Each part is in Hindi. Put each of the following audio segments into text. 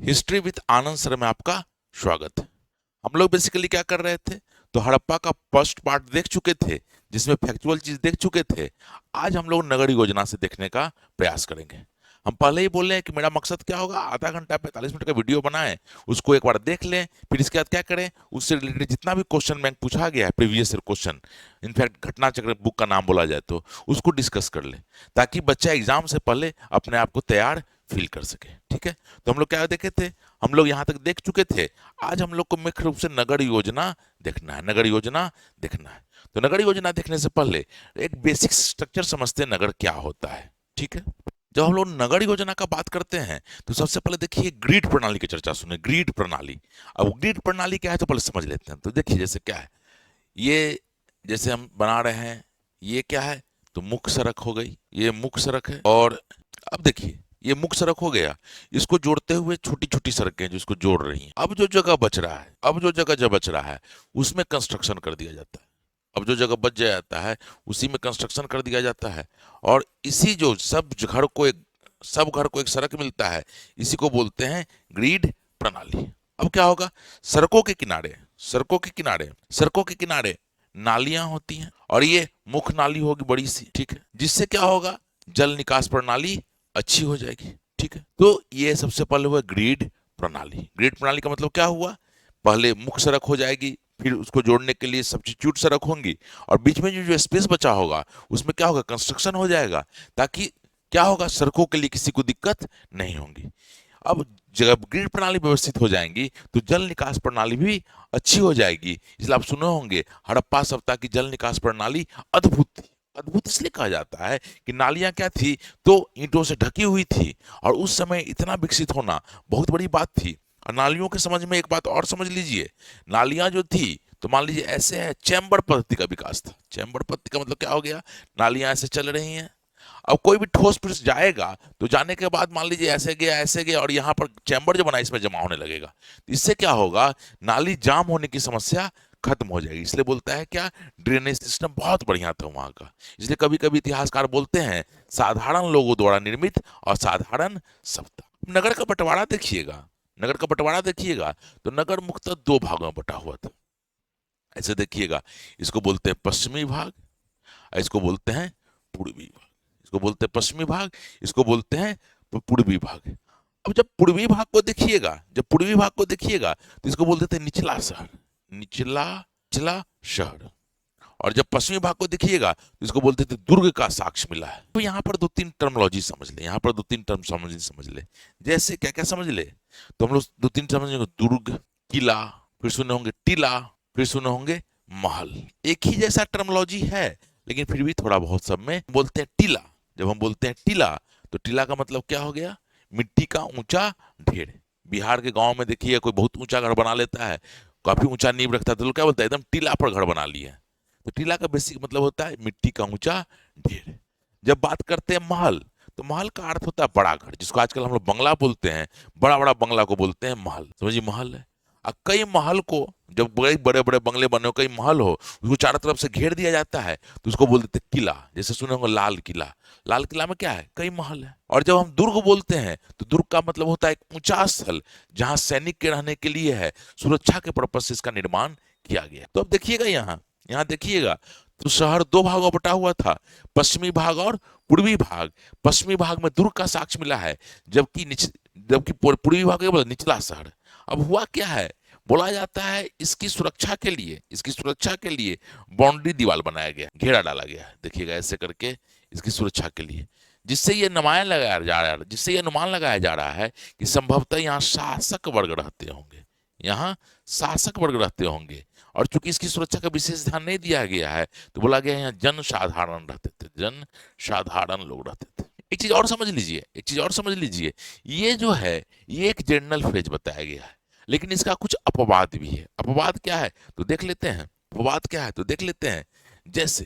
हिस्ट्री विद आनंद सर में आपका स्वागत है। हम लोग बेसिकली क्या कर रहे थे, तो हड़प्पा का फर्स्ट पार्ट देख चुके थे जिसमें फैक्चुअल चीज देख चुके थे। आज हम लोग नगर योजना से देखने का प्रयास करेंगे। हम पहले ही बोल रहे हैं कि मेरा मकसद क्या होगा, आधा घंटा 45 मिनट का वीडियो बनाएं, उसको एक बार देख लें, फिर इसके बाद क्या करें, उससे रिलेटेड जितना भी क्वेश्चन बैंक पूछा गया है, प्रीवियस क्वेश्चन, इनफैक्ट घटना चक्र बुक का नाम बोला जाए तो उसको डिस्कस कर लें, ताकि बच्चा एग्जाम से पहले अपने आप को तैयार फील कर सके। ठीक है, तो हम लोग क्या देखे थे, हम लोग यहाँ तक देख चुके थे। आज हम लोग को मुख्य रूप से नगर योजना देखना है, नगर योजना देखना है। तो नगर योजना देखने से पहले एक बेसिक स्ट्रक्चर समझते हैं, नगर क्या होता है। ठीक है, जब हम लोग नगर योजना का बात करते हैं तो सबसे पहले देखिए ग्रिड प्रणाली की चर्चा सुने। ग्रिड प्रणाली, अब ग्रिड प्रणाली क्या है तो पहले समझ लेते हैं। तो देखिए जैसे क्या है, ये जैसे हम बना रहे हैं, ये क्या है, तो मुख्य सड़क हो गई, ये मुख्य सड़क है। और अब देखिए ये मुख्य सड़क हो गया, इसको जोड़ते हुए छोटी छोटी सड़कें जो इसको जोड़ रही हैं। अब जो जगह बच रहा है, अब जो जगह जो बच रहा है उसमें कंस्ट्रक्शन कर दिया जाता है। अब जो जगह बच जाता है उसी में कंस्ट्रक्शन कर दिया जाता है। और इसी जो सब घर को एक सड़क मिलता है, इसी को बोलते हैं ग्रिड प्रणाली। अब क्या होगा, सड़कों के किनारे नालियां होती हैं, और ये मुख्य नाली होगी बड़ी सी। ठीक है, जिससे क्या होगा, जल निकास प्रणाली अच्छी हो जाएगी। ठीक है, तो ये सबसे पहले हुआ ग्रिड प्रणाली। ग्रिड प्रणाली का मतलब क्या हुआ, पहले मुख्य सड़क हो जाएगी, फिर उसको जोड़ने के लिए सब्स्टिट्यूट सड़क होंगी, और बीच में जो स्पेस बचा होगा उसमें क्या होगा, कंस्ट्रक्शन हो जाएगा, ताकि क्या होगा, सड़कों के लिए किसी को दिक्कत नहीं होगी। अब जब ग्रिड प्रणाली व्यवस्थित हो जाएंगी तो जल निकास प्रणाली भी अच्छी हो जाएगी। इसलिए आप सुने होंगे हड़प्पा सभ्यता की जल निकास प्रणाली अद्भुत थी। अद्भुत इसलिए कहा जाता है कि नालियां क्या थी, तो ईंटों से ढकी हुई थी, और उस समय इतना विकसित होना बहुत बड़ी बात थी। और नालियों के समझ में एक बात और समझ लीजिए, नालियां जो थी तो मान लीजिए ऐसे है, चैम्बर पद्धति का विकास था। चैम्बर पद्धति का मतलब क्या हो गया, नालियां ऐसे चल रही हैं, अब कोई भी ठोस पुरुष जाएगा तो जाने के बाद मान लीजिए ऐसे गया और यहाँ पर चैम्बर जो बना इसमें जमा होने लगेगा, तो इससे क्या होगा, नाली जाम होने की समस्या खत्म हो जाएगी। इसलिए बोलता है क्या, ड्रेनेज सिस्टम बहुत बढ़िया था वहां का। इसलिए कभी कभी इतिहासकार बोलते हैं साधारण लोगों द्वारा निर्मित और साधारण सभ्यता। नगर का बंटवारा देखिएगा, नगर का बंटवारा देखिएगा तो नगर मुख्यतः दो भागों में बटा हुआ था। ऐसे देखिएगा, इसको बोलते हैं पश्चिमी भाग, इसको बोलते हैं पूर्वी भाग। इसको बोलते हैं पश्चिमी भाग, इसको बोलते हैं पूर्वी भाग। अब जब पूर्वी भाग को देखिएगा, जब पूर्वी भाग को देखिएगा तो इसको बोल देते हैं निचला शहर, निचला निचला शहर। और जब पश्चिमी भाग को देखिएगा तो इसको बोलते थे दुर्ग का साक्ष्य मिला है। तो यहाँ पर दो तीन टर्मोलॉजी समझ ले, यहाँ पर दो तीन टर्म समझ ले। जैसे क्या क्या समझ ले, तो हम लोग दो तीन समझ लेंगे, दुर्ग, किला, फिर सुने होंगे टीला, फिर सुने होंगे महल। एक ही जैसा टर्मोलॉजी है, लेकिन फिर भी थोड़ा बहुत सब में बोलते हैं टीला। जब हम बोलते हैं टीला तो टीला का मतलब क्या हो गया, मिट्टी का ऊंचा ढेर। बिहार के गांव में देखिए कोई बहुत ऊंचा घर बना लेता है, काफी ऊंचा नींव रखता है, तो लोग क्या बोलता है, एकदम टीला पर घर बना लिया। तो टीला का बेसिक मतलब होता है मिट्टी का ऊंचा ढेर। जब बात करते हैं महल, तो महल का अर्थ होता है बड़ा घर, जिसको आजकल हम लोग बंगला बोलते हैं, बड़ा बड़ा बंगला को बोलते हैं महल। समझिए महल है। और कई महल को, जब बड़े बड़े बड़े बंगले बने हो, कई महल हो, उसको चारों तरफ से घेर दिया जाता है, तो उसको बोल देते किला। जैसे सुने होंगे लाल किला, लाल किला में क्या है, कई महल है। और जब हम दुर्ग बोलते हैं तो दुर्ग का मतलब होता है एक ऊंचा स्थल, जहां सैनिक के रहने के लिए है, सुरक्षा के पर्पज से इसका निर्माण किया गया। तो अब देखिएगा यहाँ, यहाँ देखिएगा, तो शहर दो भागों में बटा हुआ था, पश्चिमी भाग और पूर्वी भाग। पश्चिमी भाग में दुर्ग का साक्ष्य मिला है, जबकि पूर्वी भाग में निचला शहर। अब हुआ क्या है, बोला जाता है इसकी सुरक्षा के लिए, इसकी सुरक्षा के लिए बाउंड्री दीवार बनाया गया, घेरा डाला गया है। देखिएगा ऐसे करके, इसकी सुरक्षा के लिए, जिससे ये अनुमान लगाया जा रहा है, जिससे ये अनुमान लगाया जा रहा है कि संभवतः यहाँ शासक वर्ग रहते होंगे, यहाँ शासक वर्ग रहते होंगे। और चूंकि इसकी सुरक्षा का विशेष ध्यान नहीं दिया गया है, तो बोला गया यहाँ जन साधारण रहते थे, जन साधारण लोग रहते थे। एक चीज और समझ लीजिए, एक चीज और समझ लीजिए, ये जो है ये एक जनरल फ्रेज बताया गया है, लेकिन इसका कुछ अपवाद भी है। अपवाद क्या है तो देख लेते हैं, अपवाद क्या है तो देख लेते हैं। जैसे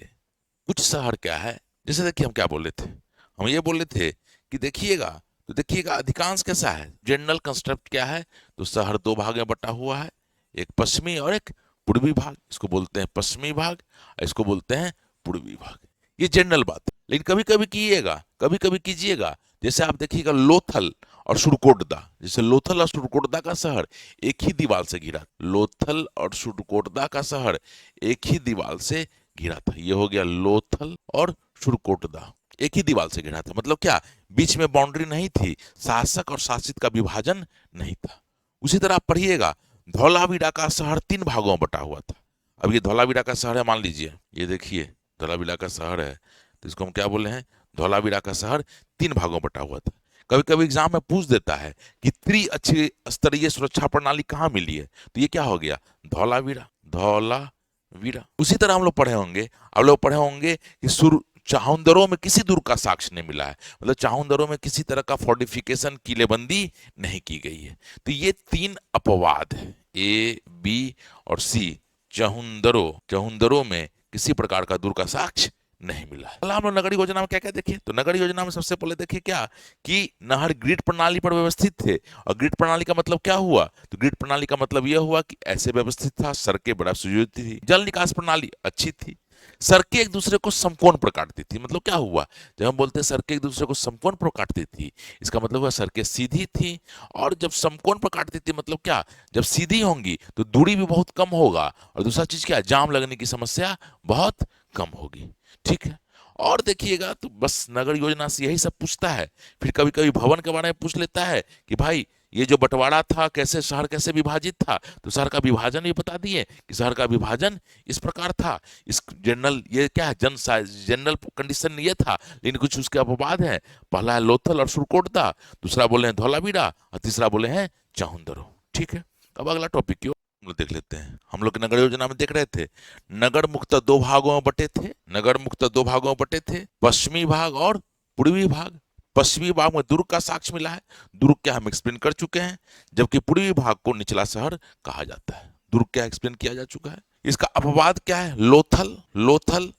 कुछ शहर क्या है, जैसे देखिए हम क्या बोले थे, हम ये बोले थे कि देखिएगा, तो देखिएगा अधिकांश कैसा है, जनरल कंस्ट्रक्ट क्या है, तो शहर दो भाग में बटा हुआ है, एक पश्चिमी और एक पूर्वी भाग। इसको बोलते हैं पश्चिमी भाग, इसको बोलते हैं पूर्वी भाग। ये जनरल बात है। लेकिन कभी कभी कीजिएगा, कभी कभी कीजिएगा, जैसे आप देखिएगा लोथल और सुरकोटदा, जैसे लोथल और सुरकोटदा का शहर एक ही दीवार से घिरा, लोथल और सुरकोटदा का शहर एक ही दीवार से घिरा था। ये हो गया लोथल और सुरकोटदा, एक ही दीवार से घिरा था, मतलब क्या, बीच में बाउंड्री नहीं थी, शासक और शासित का विभाजन नहीं था। उसी तरह आप पढ़िएगा, धौलावीरा का शहर 3 भागों में बटा हुआ था। अब ये धौलावीरा का शहर है, मान लीजिए ये देखिए धौलावीरा का शहर है, तो इसको हम क्या बोले हैं, धौलावीरा का शहर 3 भागों में बटा हुआ था। कभी कभी एग्जाम में पूछ देता है कि त्रिअक्षीय स्तरीय सुरक्षा प्रणाली कहाँ मिली है, तो ये क्या हो गया, धौलावीरा, धौलावीरा। उसी तरह हम लोग पढ़े होंगे, आप लोग पढ़े होंगे कि चाहुंदरों में किसी दूर का साक्ष्य नहीं मिला है, मतलब चाहुंदरों में किसी तरह का फोर्टिफिकेशन, किलेबंदी नहीं की गई है। तो ये 3 अपवाद है, ए, बी और सी, चाहुंदरों में किसी प्रकार का दूर का साक्ष्य नहीं मिला है। हम लोग नगर योजना में क्या क्या देखे, तो नगर योजना में सबसे पहले देखिए क्या, कि नहर ग्रिड प्रणाली पर व्यवस्थित थे। और ग्रिड प्रणाली का मतलब क्या हुआ, तो ग्रिड प्रणाली का मतलब यह हुआ कि ऐसे व्यवस्थित था, सड़कें बड़ा सुयोजित थी, जल निकास प्रणाली अच्छी थी, सड़कें एक दूसरे को समकोण पर काटती थी। मतलब क्या हुआ, जब हम बोलते हैं सड़कें एक दूसरे को समकोण पर काटती थी, इसका मतलब हुआ सड़कें सीधी थी। और जब समकोण पर काटती थी मतलब क्या, जब सीधी होंगी तो दूरी भी बहुत कम होगा, और दूसरा चीज क्या, जाम लगने की समस्या बहुत कम होगी। ठीक है, और देखिएगा तो बस नगर योजना से यही सब पूछता है। फिर कभी कभी भवन के बारे में पूछ लेता है कि भाई ये जो बंटवारा था, कैसे शहर कैसे विभाजित था, तो शहर का विभाजन भी बता दिए कि शहर का विभाजन इस प्रकार था। इस जनरल ये क्या है, जनरल कंडीशन ये था, लेकिन कुछ उसके अपवाद है। पहला है लोथल और सुरकोटदा, दूसरा बोले हैं धौलावीरा, और तीसरा बोले हैं चाहुंदरो। ठीक है, अब अगला टॉपिक क्यों हम लोग देख लेते हैं। हम लोग नगर योजना में देख रहे थे, नगर मुख्यतः 2 भागों में बटे थे, नगर मुख्यतः 2 भागों में बटे थे, पश्चिमी भाग और पूर्वी भाग। पश्चिमी भाग में दुर्ग का साक्ष्य मिला है, दुर्ग क्या हम एक्सप्लेन कर चुके हैं, जबकि पूर्वी भाग को निचला शहर कहा जाता है। दुर्ग क्या एक्सप्लेन किया जा चुका है। इसका अपवाद क्या है, लोथल, लोथल,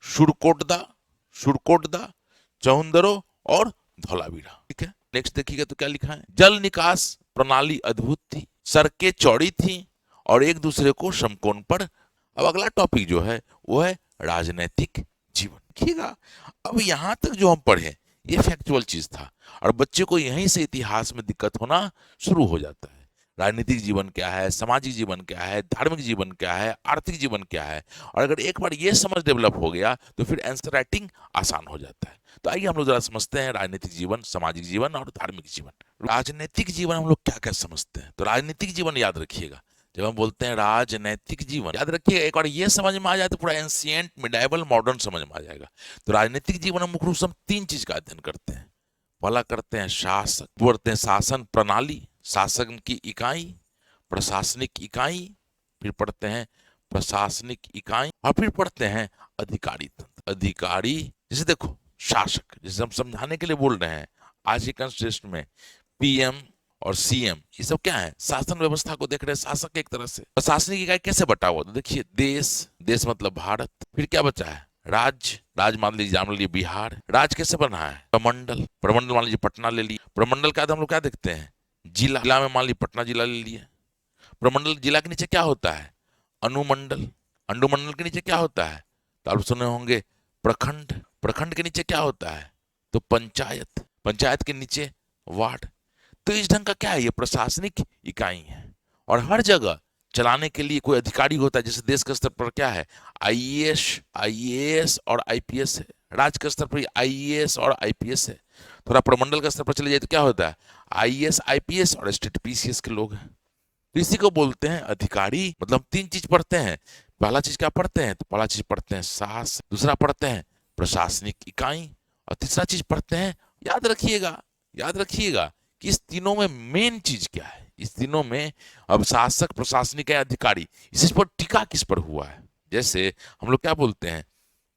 सुरकोटदा, सुरकोटदा, चाहुंदरो और धौलावीरा। ठीक है, नेक्स्ट देखिएगा तो क्या लिखा है, जल निकास प्रणाली अद्भुत थी, सड़कें चौड़ी थी और एक दूसरे को समकोण पर। अब अगला टॉपिक जो है वो है राजनीतिक जीवन। देखिएगा, अब यहां तक जो हम पढ़े ये फैक्चुअल चीज था, और बच्चे को यहीं से इतिहास में दिक्कत होना शुरू हो जाता है। राजनीतिक जीवन क्या है, सामाजिक जीवन क्या है, धार्मिक जीवन क्या है, आर्थिक जीवन क्या है। और अगर एक बार ये समझ डेवलप हो गया तो फिर आंसर राइटिंग आसान हो जाता है। तो आइए हम लोग जरा समझते हैं राजनीतिक जीवन, सामाजिक जीवन और धार्मिक जीवन। राजनीतिक जीवन हम लोग क्या क्या समझते हैं, तो राजनीतिक जीवन याद रखिएगा, जब हम बोलते हैं राजनैतिक जीवन, याद रखिए एक बार ये समझ में आ जाए तो पूरा एंशिएंट, मिडाइवल, मॉडर्न समझ में आ जाएगा। तो राजनीतिक जीवन में मुख्य रूप से हम 3 चीज का अध्ययन करते हैं। पहला करते हैं शासक, पढ़ते हैं शासन प्रणाली, शासन की इकाई, प्रशासनिक इकाई, फिर पढ़ते हैं प्रशासनिक इकाई, और फिर पढ़ते हैं अधिकारी तंत्र, अधिकारी। जैसे देखो शासक, जैसे हम समझाने के लिए बोल रहे हैं, आज के कंस्टिट्यूशन में पीएम और सीएम ये सब क्या है, शासन व्यवस्था को देख रहे हैं, शासक एक तरह से। प्रशासनिक इकाई कैसे बटा हुआ, तो देखिए देश, देश मतलब भारत, फिर क्या बचा है, राज्य, राज्य मान लीजिए, मान लीजिए बिहार, राज्य कैसे बना है, प्रमंडल, प्रमंडल मान लीजिए पटना ले लिए, प्रमंडल का हम लोग क्या देखते हैं, जिला, जिला में मान लीजिए पटना जिला ले लिए। प्रमंडल जिला के नीचे क्या होता है, अनुमंडल, अनुमंडल के नीचे क्या होता है, तो आप सुने होंगे प्रखंड, प्रखंड के नीचे क्या होता है, तो पंचायत, पंचायत के नीचे वार्ड। तो इस ढंग का क्या है, ये प्रशासनिक इकाई है। और हर जगह चलाने के लिए कोई अधिकारी होता है, जैसे देश के स्तर पर क्या है, आईएएस, आईएएस और आईपीएस है, राज्य के स्तर पर आईएएस और आईपीएस है। थोड़ा प्रमंडल के स्तर पर चले जाए तो क्या होता है, आईएएस, आईपीएस और स्टेट पीसीएस के लोग हैं। तो इसी को बोलते हैं अधिकारी। मतलब 3 चीज पढ़ते हैं, पहला चीज क्या पढ़ते हैं, तो पहला चीज पढ़ते हैं शासन, दूसरा पढ़ते हैं प्रशासनिक इकाई, और तीसरा चीज पढ़ते हैं, याद रखिएगा, याद रखिएगा कि इस तीनों में मेन चीज क्या है, इस तीनों में अब शासक, प्रशासनिक है, अधिकारी, इस पर टिका किस पर हुआ है। जैसे हम लोग क्या बोलते हैं,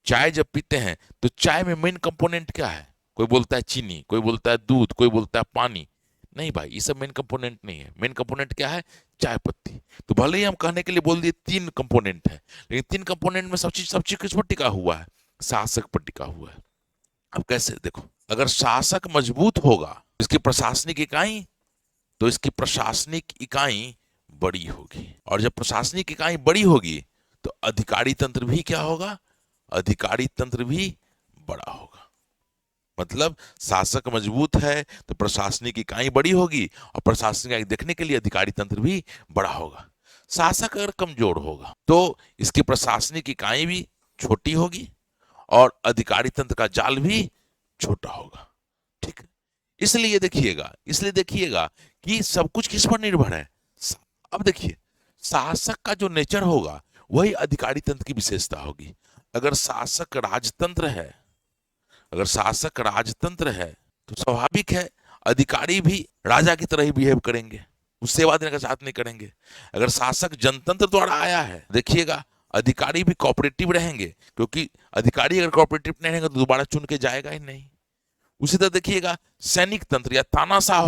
चाय जब पीते हैं तो चाय में मेन कंपोनेंट क्या है, कोई बोलता है चीनी, कोई बोलता है दूध, कोई बोलता है पानी। नहीं भाई, ये सब मेन कंपोनेंट नहीं है। मेन कंपोनेंट क्या है, चाय पत्ती। तो भले ही हम कहने के लिए बोल दिए 3 कंपोनेंट है, लेकिन 3 कंपोनेंट में सब चीज किस पर टिका हुआ है, शासक पर टिका हुआ है। अब कैसे, देखो, अगर शासक मजबूत होगा, इसकी प्रशासनिक इकाई, तो इसकी प्रशासनिक इकाई बड़ी होगी, और जब प्रशासनिक इकाई बड़ी होगी तो अधिकारी तंत्र भी क्या होगा, अधिकारी तंत्र भी बड़ा होगा। मतलब शासक मजबूत है तो प्रशासनिक इकाई बड़ी होगी, और प्रशासनिक इकाई देखने के लिए अधिकारी तंत्र भी बड़ा होगा। शासक अगर कमजोर होगा तो इसकी प्रशासनिक इकाई भी छोटी होगी और अधिकारी तंत्र का जाल भी छोटा होगा। ठीक है, इसलिए देखिएगा कि सब कुछ किस पर निर्भर है। अब देखिए, शासक का जो नेचर होगा वही अधिकारी तंत्र की विशेषता होगी। अगर शासक राजतंत्र है अगर शासक राजतंत्र है तो स्वाभाविक है अधिकारी भी राजा की तरह ही बिहेव करेंगे, उस सेवा देने का चाहत नहीं करेंगे। अगर शासक जनतंत्र द्वारा आया है, देखिएगा अधिकारी भी कोऑपरेटिव रहेंगे, क्योंकि अधिकारी अगर कोऑपरेटिव नहीं रहेंगे तो दोबारा चुन के जाएगा ही नहीं। उसी तरह देखिएगा सैनिक तंत्र या तानाशाह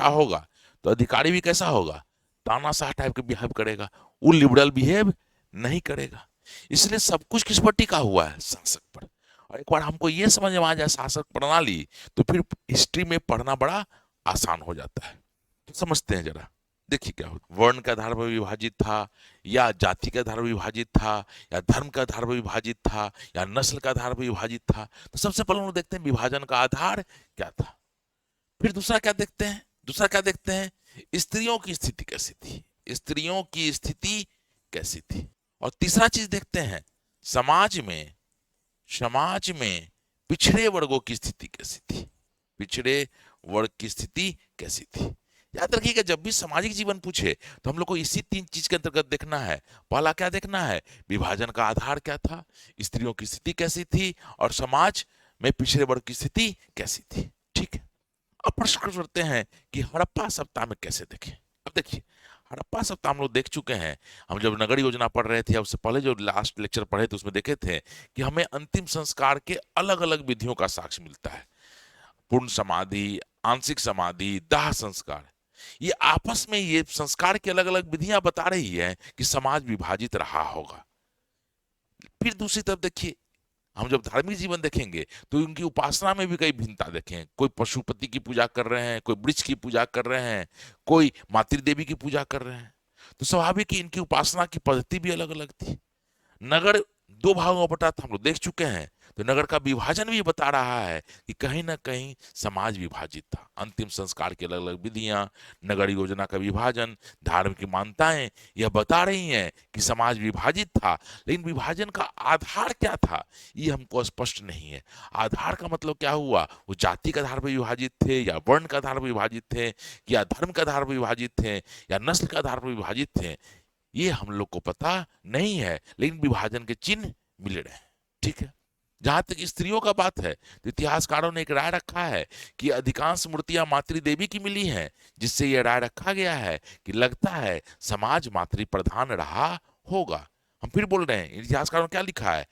होगा तो अधिकारी भी कैसा होगा, तानाशाह टाइप के बिहेव करेगा, वो लिबरल बिहेव नहीं करेगा। इसलिए सब कुछ किस पर टिका हुआ है, शासक पर। और एक बार हमको ये समझ में आ जाए शासक प्रणाली, तो फिर हिस्ट्री में पढ़ना बड़ा आसान हो जाता है। तो समझते हैं जरा, देखिए क्या होता, वर्ण के आधार पर विभाजित था, या जाति के आधार पर विभाजित था, या धर्म के आधार पर विभाजित था, या नस्ल के आधार पर विभाजित था। तो सबसे पहले हम लोग देखते हैं विभाजन का आधार क्या था। फिर दूसरा क्या देखते हैं स्त्रियों की स्थिति कैसी थी। और तीसरा चीज देखते हैं समाज में पिछड़े वर्गों की स्थिति कैसी थी, पिछड़े वर्ग की स्थिति कैसी थी। याद रखिएगा, जब भी सामाजिक जीवन पूछे तो हम लोग को इसी तीन चीज के अंतर्गत देखना है। पहला क्या देखना है, विभाजन का आधार क्या था, स्त्रियों की स्थिति कैसी थी, और समाज में पिछड़े वर्ग की स्थिति कैसी थी। ठीक है, अब प्रश्न करते हैं कि हड़प्पा सप्ताह में कैसे देखें। अब देखिए, हड़प्पा सप्ताह हम लोग देख चुके हैं। हम जब नगर योजना पढ़ रहे थे, उससे पहले जो लास्ट लेक्चर पढ़े थे उसमें देखे थे कि हमें अंतिम संस्कार के अलग अलग विधियों का साक्ष्य मिलता है। पूर्ण समाधि, आंशिक समाधि, दाह संस्कार, ये आपस में ये संस्कार की अलग अलग विधियां बता रही है कि समाज विभाजित रहा होगा। फिर दूसरी तरफ देखिए, हम जब धार्मिक जीवन देखेंगे तो उनकी उपासना में भी कई भिन्नता देखें। कोई पशुपति की पूजा कर रहे हैं, कोई वृक्ष की पूजा कर रहे हैं, कोई मातृ देवी की पूजा कर रहे हैं। तो स्वाभाविक ही इनकी उपासना की पद्धति भी अलग अलग थी। नगर दो भागों में बटा था, हम लोग देख चुके हैं। तो नगर का विभाजन भी बता रहा है कि कहीं ना कहीं समाज विभाजित था। अंतिम संस्कार की अलग अलग विधियां, नगर योजना का विभाजन, धार्मिक मान्यताएं यह बता रही हैं कि समाज विभाजित था। लेकिन विभाजन का आधार क्या था ये हमको स्पष्ट नहीं है। आधार का मतलब क्या हुआ, वो जाति के आधार पर विभाजित थे, या वर्ण के आधार पर विभाजित थे, या धर्म के आधार पर विभाजित थे, या नस्ल के आधार पर विभाजित थे, ये हम लोग को पता नहीं है। लेकिन विभाजन के चिन्ह मिल रहे हैं। ठीक है, जहां तक स्त्रियों का बात है तो इतिहासकारों ने एक राय रखा है कि अधिकांश मूर्तियां मातृ देवी की मिली हैं, जिससे यह राय रखा गया है कि लगता है समाज मातृ प्रधान रहा होगा। हम फिर बोल रहे हैं, इतिहासकारों ने क्या लिखा है,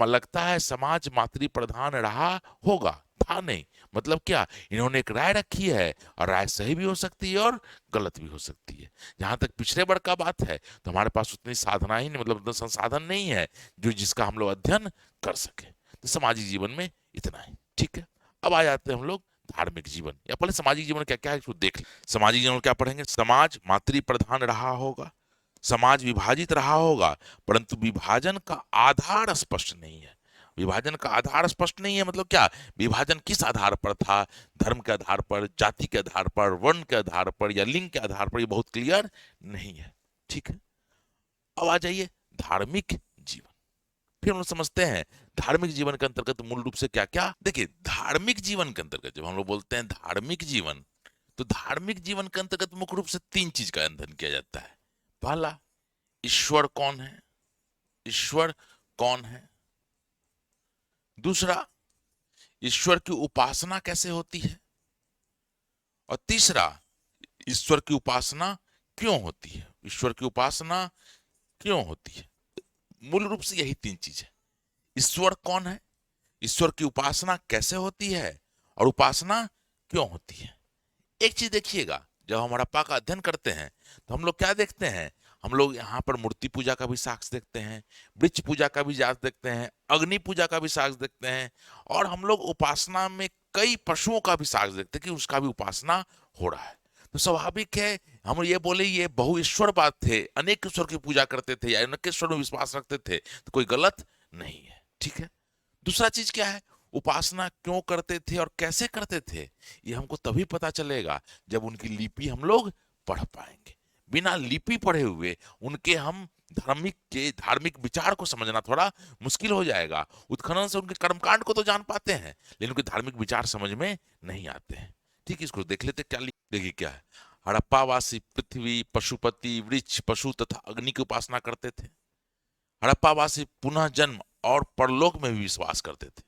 लगता है समाज मातृ प्रधान रहा होगा, था नहीं। मतलब क्या, इन्होंने एक राय रखी है, और राय सही भी हो सकती है और गलत भी हो सकती है। जहां तक पिछड़े वर्ग का बात है तो हमारे पास उतनी साधना ही नहीं, मतलब उतना संसाधन नहीं है जो जिसका हम लोग अध्ययन कर सके। तो सामाजिक जीवन में इतना ही। ठीक है, अब आ जाते हैं हम लोग धार्मिक जीवन, या पहले सामाजिक जीवन क्या क्या है इसको देख लें। सामाजिक जीवन में क्या पढ़ेंगे, समाज मातृ प्रधान रहा होगा, समाज विभाजित रहा होगा, परंतु विभाजन का आधार स्पष्ट नहीं है। विभाजन का आधार स्पष्ट नहीं है मतलब क्या, विभाजन किस आधार पर था, धर्म के आधार पर, जाति के आधार पर, वर्ण के आधार पर, या लिंग के आधार पर, ये बहुत क्लियर नहीं है। ठीक है, अब आ जाइए धार्मिक जीवन। फिर हम लोग समझते हैं धार्मिक जीवन के अंतर्गत मूल रूप से क्या क्या। देखिए, धार्मिक जीवन के अंतर्गत जब हम लोग बोलते हैं धार्मिक जीवन, तो धार्मिक जीवन के अंतर्गत मुख्य रूप से तीन चीज का अध्ययन किया जाता है। पहला, ईश्वर कौन है, ईश्वर कौन है। दूसरा, ईश्वर की उपासना कैसे होती है। और तीसरा, ईश्वर की उपासना क्यों होती है, ईश्वर की उपासना क्यों होती है। मूल रूप से यही तीन चीज है, ईश्वर कौन है, ईश्वर की उपासना कैसे होती है, और उपासना क्यों होती है। एक चीज देखिएगा, जब हम हड़प्पा का अध्ययन करते हैं तो हम लोग क्या देखते हैं, हम लोग यहाँ पर मूर्ति पूजा का भी साक्ष्य देखते हैं, वृक्ष पूजा का भी साक्ष्य देखते हैं, अग्नि पूजा का भी साक्ष्य देखते हैं, और हम लोग उपासना में कई पशुओं का भी साक्ष्य देखते हैं कि उसका भी उपासना हो रहा है। तो स्वाभाविक है हम ये बोले ये बहुईश्वर बात थे, अनेक ईश्वर की पूजा करते थे या अनेक ईश्वर में विश्वास रखते थे, तो कोई गलत नहीं है। ठीक है, दूसरा चीज क्या है, उपासना क्यों करते थे और कैसे करते थे, ये हमको तभी पता चलेगा जब उनकी लिपि हम लोग पढ़ पाएंगे। बिना लिपि पढ़े हुए उनके हम धार्मिक विचार को समझना थोड़ा मुश्किल हो जाएगा। उत्खनन से उनके कर्मकांड को तो जान पाते हैं, लेकिन उनके धार्मिक विचार समझ में नहीं आते हैं। ठीक, इसको देख लेते क्या देखिए क्या है। हड़प्पावासी पृथ्वी, पशुपति, वृक्ष, पशु तथा अग्नि की उपासना करते थे। हड़प्पावासी पुनः जन्म और परलोक में भी विश्वास करते थे।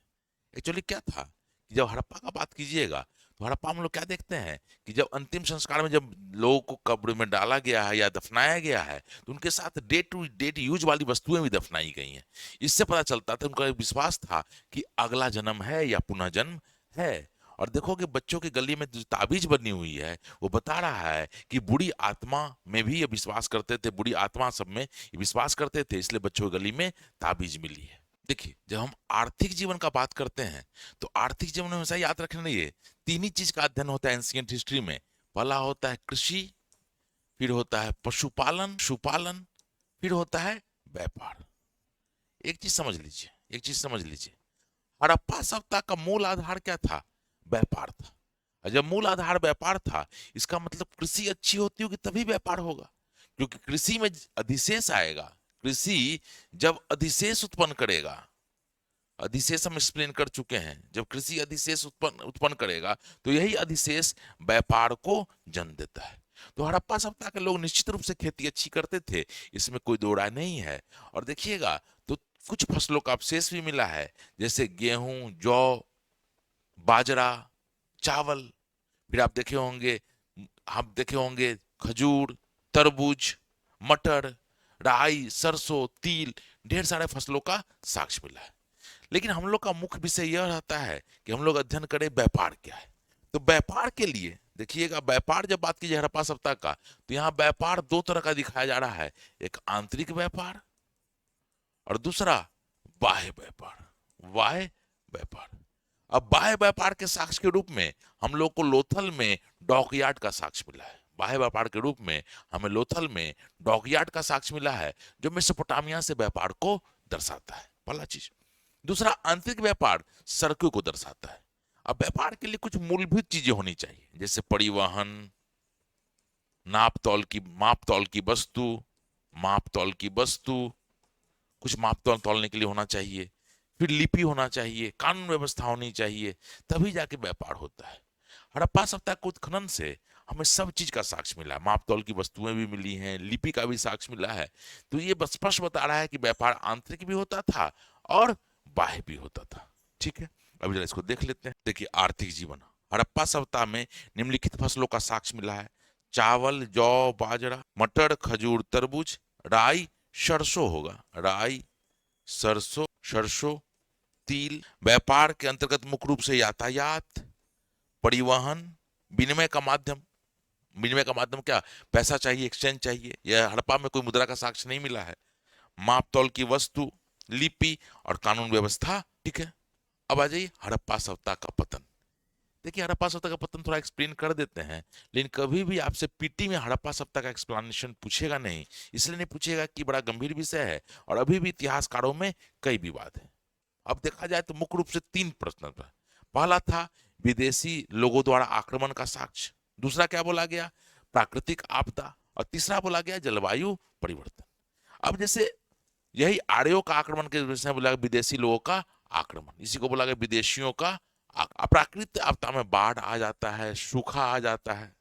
एक्चुअली क्या था कि जब हड़प्पा का बात कीजिएगा तो हड़प्पा हम लोग क्या देखते हैं कि जब अंतिम संस्कार में जब लोगों को कब्र में डाला गया है या दफनाया गया है, तो उनके साथ डे टू डेट यूज वाली वस्तुएं भी दफनाई गई हैं। इससे पता चलता था उनका एक विश्वास था कि अगला जन्म है या पुनः जन्म है। और देखोगे बच्चों के गली में जो ताबीज बनी हुई है वो बता रहा है कि बुरी आत्मा में भी ये विश्वास करते थे, बुरी आत्मा सब में ये विश्वास करते थे, इसलिए बच्चों की गली में ताबीज मिली है। देखिए, जब हम आर्थिक जीवन का बात करते हैं तो आर्थिक जीवन में हमेशा याद रखना ये तीन ही चीज का अध्ययन होता है एंशिएंट हिस्ट्री में। पहला होता है कृषि, फिर होता है पशुपालन, फिर होता है व्यापार। एक चीज समझ लीजिए, हड़प्पा सभ्यता का मूल आधार क्या था? व्यापार था। और जब मूल आधार व्यापार था, इसका मतलब कृषि अच्छी होती होगी तभी व्यापार होगा, क्योंकि कृषि में अधिशेष आएगा। कृषि जब अधिशेष उत्पन्न करेगा, अधिशेष हम एक्सप्लेन कर चुके हैं, जब कृषि अधिशेष उत्पन्न करेगा तो यही अधिशेष व्यापार को जन्म देता है। तो हड़प्पा सभ्यता के लोग निश्चित रूप से खेती अच्छी करते थे, इसमें कोई दो राय नहीं है। और देखिएगा तो कुछ फसलों का अवशेष भी मिला है, जैसे गेहूं, जौ, बाजरा, चावल। फिर आप देखे होंगे खजूर, तरबूज, मटर, राई, सरसों, तिल, ढेर सारे फसलों का साक्ष्य मिला है। लेकिन हम लोग का मुख्य विषय यह रहता है कि हम लोग अध्ययन करें व्यापार क्या है। तो व्यापार के लिए देखिएगा, व्यापार जब बात कीजिए हड़प्पा सभ्यता का, तो यहाँ व्यापार दो तरह का दिखाया जा रहा है, एक आंतरिक व्यापार और दूसरा बाह्य व्यापार। अब बाह्य व्यापार के साक्ष्य के रूप में हम लोग को लोथल में डॉकयार्ड का साक्ष्य मिला है। बाह्य व्यापार के रूप में हमें लोथल में डॉकयार्ड का साक्ष्य मिला है, जो मेसोपोटामिया से व्यापार को दर्शाता है, पहला चीज। दूसरा, आंतरिक व्यापार सड़कों को दर्शाता है। अब व्यापार के लिए कुछ मूलभूत चीजें होनी चाहिए, जैसे परिवहन, माप तौल की वस्तु, कुछ माप तौलने के लिए होना चाहिए, फिर लिपि होना चाहिए, कानून व्यवस्था होनी चाहिए, तभी जाके व्यापार होता है। हड़प्पा सभ्यता के उत्खनन से हमें सब चीज का साक्ष्य मिला है, माप तौल की वस्तुएं भी मिली हैं, लिपि का भी साक्ष्य मिला है। तो ये बस स्पष्ट बता रहा है कि व्यापार आंतरिक भी होता था और बाह्य भी होता था। ठीक है, अभी जरा इसको देख लेते हैं। देखिए, आर्थिक जीवन हड़प्पा सभ्यता में निम्नलिखित फसलों का साक्ष्य मिला है: चावल, जौ, बाजरा, मटर, खजूर, तरबूज, राई, सरसों होगा, राई, सरसों, तिल। व्यापार के अंतर्गत मुख्य रूप से यातायात, परिवहन, विनिमय का माध्यम। विनिमय का माध्यम क्या? पैसा चाहिए, एक्सचेंज चाहिए। यह हड़प्पा में कोई मुद्रा का साक्ष्य नहीं मिला है। माप तौल की वस्तु, लिपि और कानून व्यवस्था। ठीक है, अब आ जाइए हड़प्पा सभ्यता का पतन। देखिए, हड़प्पा सभ्यता का पतन थोड़ा एक्सप्लेन कर देते हैं, लेकिन कभी भी आपसे पीटी में हड़प्पा सभ्यता का एक्सप्लेनेशन पूछेगा नहीं। इसलिए नहीं पूछेगा कि बड़ा गंभीर विषय है और अभी भी इतिहासकारों में कई विवाद है। अब देखा जाए तो मुख्य रूप से तीन प्रश्न था। पहला था विदेशी लोगों द्वारा आक्रमण का साक्ष्य, दूसरा क्या बोला गया? प्राकृतिक आपदा, और तीसरा बोला गया जलवायु परिवर्तन। अब जैसे यही आर्यों का आक्रमण के विषय में बोला गया विदेशी लोगों का आक्रमण, इसी को बोला गया विदेशियों का प्राकृतिक आपदा में बाढ़ आ जाता है, सूखा आ जाता है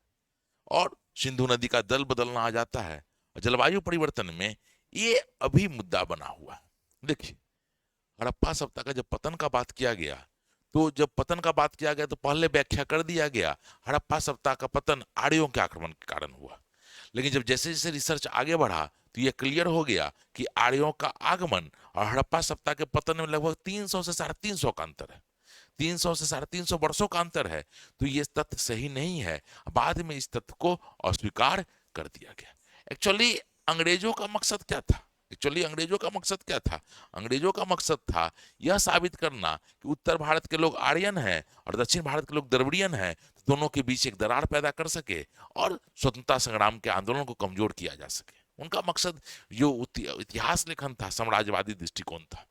और सिंधु नदी का दल बदलना आ जाता है। जलवायु परिवर्तन में ये अभी मुद्दा बना हुआ है। देखिए, हड़प्पा सभ्यता का जब पतन का बात किया गया, तो पहले व्याख्या कर दिया गया हड़प्पा सभ्यता का पतन आर्यों के आक्रमण के कारण हुआ। लेकिन जब जैसे जैसे रिसर्च आगे बढ़ा तो यह क्लियर हो गया कि आर्यों का आगमन और हड़प्पा सभ्यता के पतन में लगभग 300 से 350 का अंतर है। 300 से 350 वर्षों का अंतर है। तो ये तथ्य सही नहीं है। बाद में इस तथ्य को अस्वीकार कर दिया गया। एक्चुअली अंग्रेजों का मकसद क्या था? अंग्रेजों का मकसद था यह साबित करना कि उत्तर भारत के लोग आर्यन हैं और दक्षिण भारत के लोग द्रविड़ियन हैं, तो दोनों के बीच एक दरार पैदा कर सके और स्वतंत्रता संग्राम के आंदोलन को कमजोर किया जा सके। उनका मकसद जो इतिहास लेखन था, साम्राज्यवादी दृष्टिकोण था।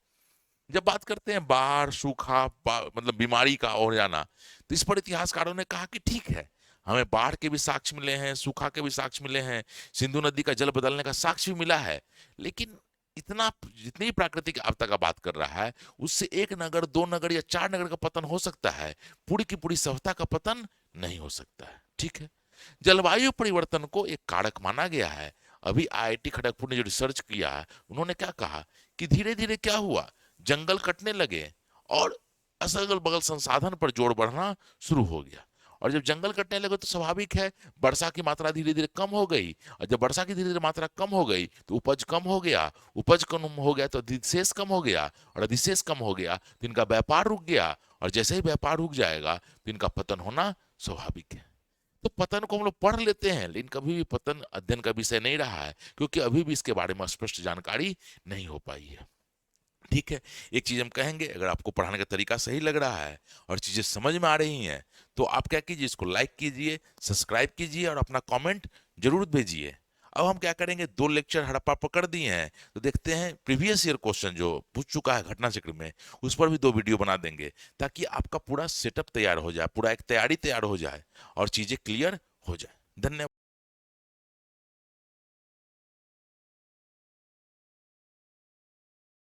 जब बात करते हैं बाढ़, सूखा, मतलब बीमारी का और जाना, तो इस पर इतिहासकारों ने कहा कि ठीक है, हमें बाढ़ के भी साक्ष्य मिले हैं, सूखा के भी साक्ष्य मिले हैं, सिंधु नदी का जल बदलने का साक्ष्य भी मिला है, लेकिन इतना जितनी प्राकृतिक आपदा का बात कर रहा है, उससे एक नगर, दो नगर या चार नगर का पतन हो सकता है, पूरी की पूरी सभ्यता का पतन नहीं हो सकता है। ठीक है, जलवायु परिवर्तन को एक कारक माना गया है। अभी आईआईटी खड़गपुर ने जो रिसर्च किया है, उन्होंने क्या कहा कि धीरे धीरे क्या हुआ, जंगल कटने लगे और अगल बगल संसाधन पर जोर बढ़ना शुरू हो गया। और जब जंगल कटने लगे तो स्वाभाविक है वर्षा की मात्रा धीरे धीरे कम हो गई, और जब वर्षा की धीरे धीरे मात्रा कम हो गई तो उपज कम हो गया, उपज कम हो गया तो अधिशेष कम हो गया, और अधिशेष कम हो गया तो इनका व्यापार रुक गया, और जैसे ही व्यापार रुक जाएगा तो इनका पतन होना स्वाभाविक है। तो पतन को हम लोग पढ़ लेते हैं, लेकिन कभी भी पतन अध्ययन का विषय नहीं रहा है, क्योंकि अभी भी इसके बारे में स्पष्ट जानकारी नहीं हो पाई है। ठीक है, एक चीज हम कहेंगे, अगर आपको पढ़ाने का तरीका सही लग रहा है और चीजें समझ में आ रही हैं, तो आप क्या कीजिए, इसको लाइक कीजिए, सब्सक्राइब कीजिए और अपना कमेंट जरूर भेजिए। अब हम क्या करेंगे, 2 लेक्चर हड़प्पा पकड़ दिए हैं, तो देखते हैं प्रीवियस ईयर क्वेश्चन जो पूछ चुका है घटना चक्र में, उस पर भी 2 वीडियो बना देंगे, ताकि आपका पूरा सेटअप तैयार हो जाए, पूरा एक तैयारी तैयार हो जाए और चीजें क्लियर हो जाए। धन्यवाद।